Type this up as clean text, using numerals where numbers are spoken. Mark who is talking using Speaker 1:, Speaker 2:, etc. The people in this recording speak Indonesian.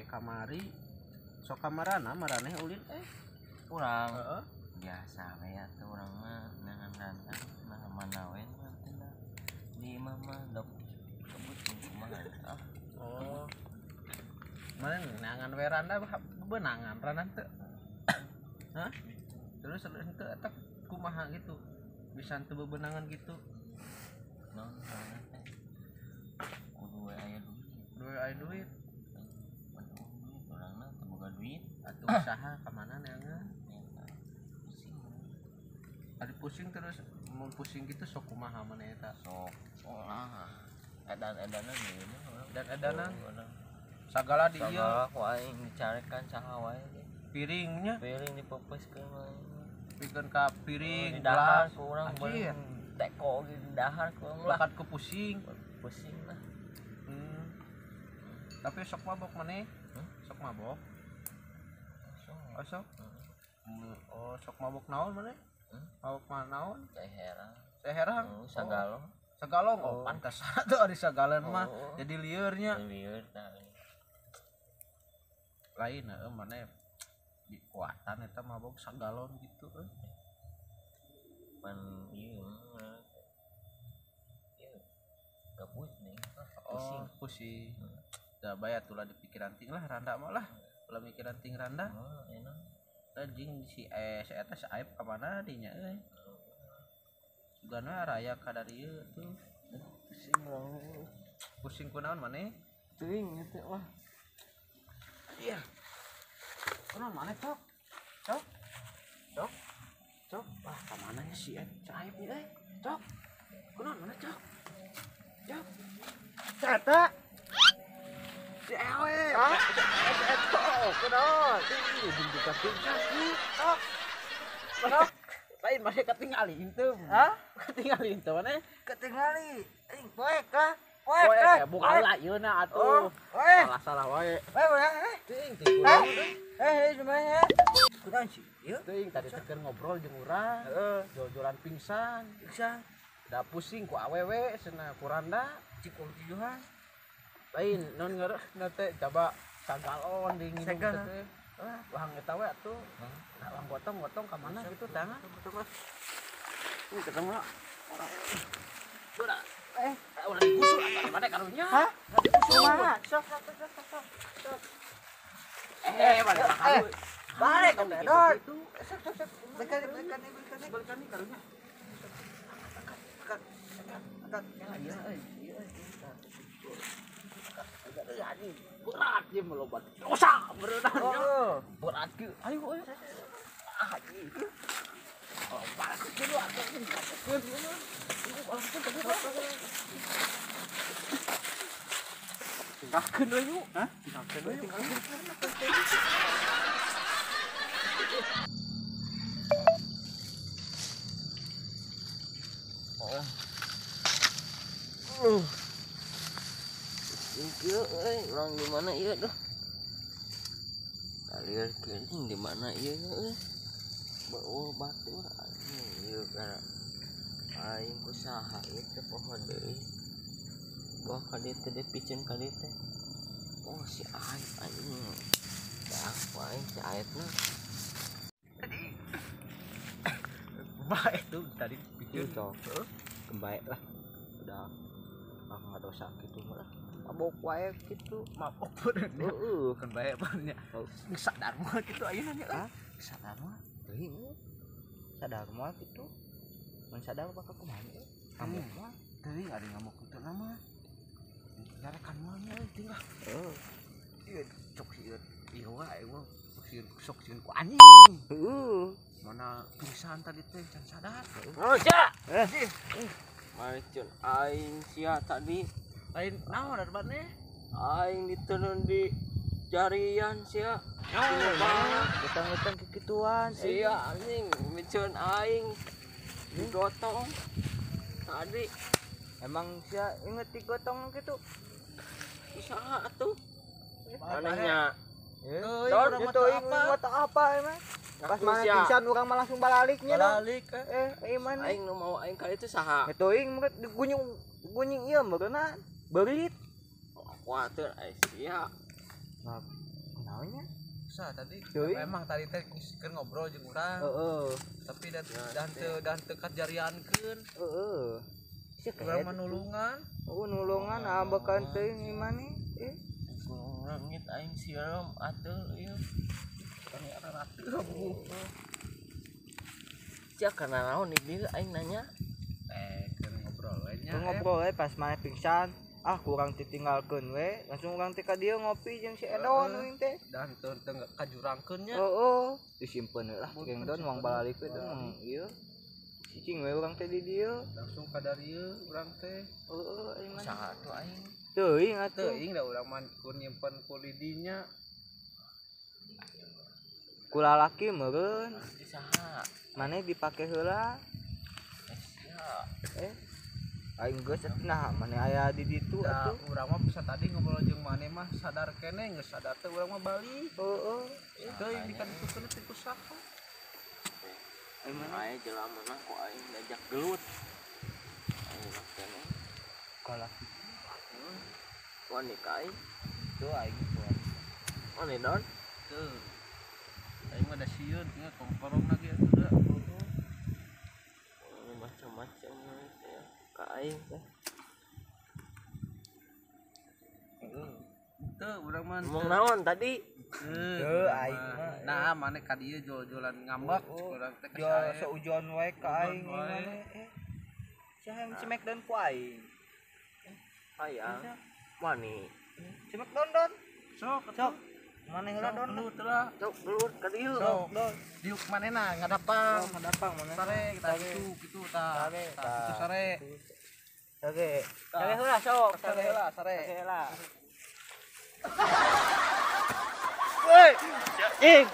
Speaker 1: we kamari sok kamarana maraneh ulin
Speaker 2: kurang
Speaker 1: heeh
Speaker 2: biasa we atuh urang mah nangan rantang nah mana we nantina di mama dok kebut kumaha
Speaker 1: oh mana nangan we randa benangan randa teu hah terus teu eta kumaha gitu bisa teu bebenangan gitu
Speaker 2: non teh kudu we aya
Speaker 1: duit
Speaker 2: urangna teu boga duit
Speaker 1: atuh usaha ka mana neangan
Speaker 2: pusing
Speaker 1: ari pusing terus mun pusing gitu sok kumaha maneh eta
Speaker 2: sok olah edan-edanan ieu mah
Speaker 1: dan edanan sagala di ieu
Speaker 2: sagala ku aing dicarekan saha wae
Speaker 1: piringnya
Speaker 2: piring dipepeskeun wae
Speaker 1: pikeun ka piring
Speaker 2: di dahar
Speaker 1: gelas
Speaker 2: ku urang
Speaker 1: anjir
Speaker 2: teko di dahar ku urang lah
Speaker 1: lakat ku pusing
Speaker 2: lah
Speaker 1: tapi sok mabok maneh sok mabok oh sok oh sok mabok naon maneh mabok mah naon teherang
Speaker 2: sagalong
Speaker 1: sagalong oh pantes atuh ari sagalan mah jadi liurnya
Speaker 2: lieur tah
Speaker 1: lain maneh di kuatan eta mabok sagalon gitu
Speaker 2: pan ieu gabut nih
Speaker 1: pusing pusing da bayar tulah di pikiran ting lah randa mah lah ulah mikiran ting randa
Speaker 2: enak
Speaker 1: anjing si si eta si aib ka mana dinya euy sugana raya ka dari ieu tuh pusing kunaon maneh
Speaker 2: teuing eta mah
Speaker 1: iya kunaon maneh cok wah ka mana ya si aib ieu euy cok kunaon maneh cok eta si ewe kunaon bentukan pingsan sih cok lain masih ketinggali henteu ketinggali henteu maneh
Speaker 3: ketinggali poek kah
Speaker 1: poek bukan lah yeuna atuh salah wae teuing
Speaker 3: semuanya kunaon sih ieu
Speaker 1: teuing tadi teh ngobrol jeung urang jol-jolan pingsan da pusing ku awewe cenah ku randa
Speaker 3: cik tujuan
Speaker 1: lain non ngareuna teh coba sagalon di nginum teh wah eta we atuh lang gotong ka mana gitu tah ini ketemu udah udah digusur apa mana karunya
Speaker 3: kumaha sok balik dong dor balikan karunya
Speaker 1: berat dia melobat dosa berenang berat ke ayo parah dulu atau tinggalkan dulu
Speaker 2: ieu urang di mana ieu duh kalian keuing di mana ieu bawa batur anjing ieu gara aing ku saha ieu teh poho deui boh ka dieu teh dipicen ka dieu teh oh si aib anjing dah aing si aibna
Speaker 1: baik tuh tadi pikir
Speaker 2: cok
Speaker 1: kebaik lah udah nggak dosa gitu lah mabok wae gitu mabok bener kan baik banyak sadar mah gitu ayeuna nya sadar mah teuing sadar mah gitu mun sadar bakal kumaha kamu mah teuing ari ngamuk kitu nama nyarekan mah nya tinggal ieu cok ieu ieu wae mah sok sieun ku anjing mana pingsan tadi teh can sadar
Speaker 2: oh ja macun aing sia tadi
Speaker 1: lain naon darbane
Speaker 2: aing ditenun di jarian sia
Speaker 3: utang-utang kekituan
Speaker 2: sia anjing micun aing digotong tadi
Speaker 3: emang sia inget digotong gitu
Speaker 2: usaha atuh manehnya
Speaker 3: dor itu inget apa emang pas mana pingsan urang mah langsung baliknya
Speaker 2: balik
Speaker 3: iman
Speaker 2: aing nu mau aing kali itu saha
Speaker 3: teuing gunyung ieu meureunna beurit
Speaker 2: kuateur aya sia
Speaker 3: nya.
Speaker 1: Tadi
Speaker 3: Teuing.
Speaker 1: emang tadi teh keur ngobrol jeung urang.
Speaker 3: Heeh.
Speaker 1: Tapi dan teu kajariankeun.
Speaker 3: Heeh.
Speaker 1: Urang mah nulungan.
Speaker 3: Nulungan abekan teuing imani.
Speaker 2: Langit aing siram atuh ieu.
Speaker 1: Karena ratu.
Speaker 2: Sia kana naon di dieu aing nanya.
Speaker 1: Keur ngobrol we nya.
Speaker 3: Ngobrol we pas maneh pingsan. Kurang ditinggalkeun we, langsung urang teh ka dieu ngopi jeung si Edon euing teh.
Speaker 1: Dan teu kajurangkeun nya.
Speaker 3: Heeh. Disimpen we lah cing Edon uang balik we teh mah ieu. Cicing we urang teh di dieu.
Speaker 1: Langsung ka darieu urang teh.
Speaker 3: Heeh, aing mah.
Speaker 2: Saha tuh aing?
Speaker 3: Teuing atuh.
Speaker 1: Teuing da urang mah kun nyimpen ku lidinya.
Speaker 3: Ku lalaki meureun.
Speaker 2: Di saha?
Speaker 3: Maneh dipake heula.
Speaker 2: Sia.
Speaker 3: Aing geus nah maneh aya di ditu
Speaker 1: Da
Speaker 3: atuh.
Speaker 1: urang mah bisa tadi ngobrol jeung maneh mah sadar keneh geus sadar teh urang mah balik.
Speaker 3: Heeh.
Speaker 1: Teuing dikaditukeun teh ku saha.
Speaker 2: Aing mah aya jelamana ku aing diajak gelut. Aing mah keneh.
Speaker 3: Kalaki.
Speaker 2: Ku nikah aing.
Speaker 3: Tuh aing tuh.
Speaker 2: Mane don?
Speaker 1: Teu. Aing mah da sieun nya kongkorong lagi atuh da.
Speaker 2: Macam-macam ya ka aing teh.
Speaker 1: Teu urang mah
Speaker 2: Ngomong naon tadi?
Speaker 3: Teu aing mah.
Speaker 1: Nah, maneh ka dieu jual-jualan ngambek cek urang teh
Speaker 3: Jual seujon we ka aing
Speaker 1: Seujon we.
Speaker 3: maneh. Saha cimek dan ku aing.
Speaker 2: Hayang. Mani.
Speaker 3: Cimek don.
Speaker 1: Sok
Speaker 3: Sok. Maneh heula don.
Speaker 1: Lu teh lah.
Speaker 2: Cok gelut ka dieu.
Speaker 1: Sok don. Diuk manehna ngadapang.
Speaker 3: Madapang maneh.
Speaker 1: Sare kita gitu tah.
Speaker 3: Sare,
Speaker 1: Tah kitu sare.
Speaker 3: Oke. Sare heula sok.
Speaker 1: Sare heula, sare.
Speaker 3: Sare heula.
Speaker 2: Woi, cing.